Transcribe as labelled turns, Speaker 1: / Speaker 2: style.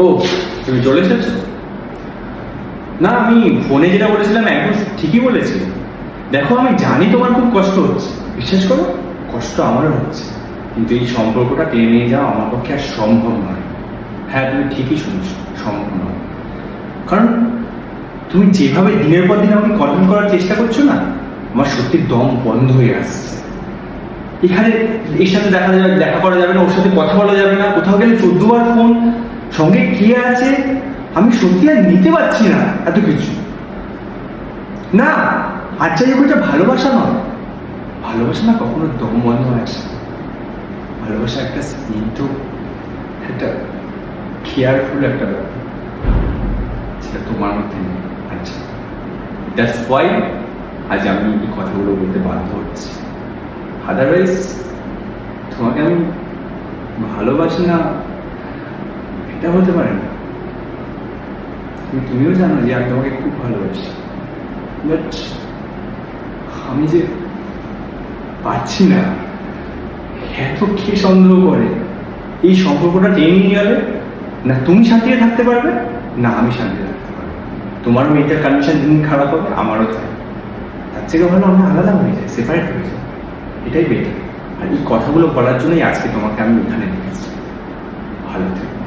Speaker 1: ও, তুমি চলে এসেছো? না, আমি ফোনে যেটা বলেছিলাম একদম ঠিকই বলেছি। দেখো, আমি জানি তোমার খুব কষ্ট হচ্ছে, বিশ্বাস করো, কষ্ট আমারও হচ্ছে, কিন্তু এই সম্পর্কটা টেনে নিয়ে যাওয়া আমার পক্ষে আর সম্ভব নয়। হ্যাঁ, তুমি ঠিকই শুনছো, সম্ভব নয়। কারণ তুমি যেভাবে দিনের পর দিন আমাকে কন্ট্রোল করার চেষ্টা করছো না, আমার সত্যি দম বন্ধ হয়ে আসছে। এখানে এর সাথে দেখা করা যাবে না, ওর সাথে কথা বলা যাবে না, কোথাও গেলে 14 বার ফোন, সঙ্গে কে আছে, আমি সত্যি আর নিতে পারছি না এত কিছু। না, আর যাই হোক, এটা ভালোবাসা নয়। ভালোবাসা না কখনো দম বন্ধ হয় না। ভালোবাসা একটা স্নিগ্ধ, একটা কেয়ারফুল একটা ব্যাপার, সেটা তোমার মধ্যে নেই। আচ্ছা, দ্যাটস ওয়াই আজ আমি এই কথাগুলো বলতে বাধ্য হচ্ছি। আদারওয়াইজ তোমাকে আমি ভালোবাসি না এটা হতে পারে না। তুমিও জানো যে আমি তোমাকে খুব ভালোবাসি, বাট আমি যে পারছি না। এত কে সন্দেহ করে এই সম্পর্কটা টেনে নিয়ে গেলে না তুমি শান্তিতে থাকতে পারবে, না আমি শান্তিতে থাকতে পারবো। তোমারও মেয়েটার কন্ডিশন দিন খারাপ হবে, আমারও তাই। তার থেকে ভালো আমরা আলাদা হয়ে যাই, সেপারেট হয়ে যাই, এটাই বেটার। আর এই কথাগুলো বলার জন্যই আজকে তোমাকে আমি এখানে রেখেছি। ভালো থেকো।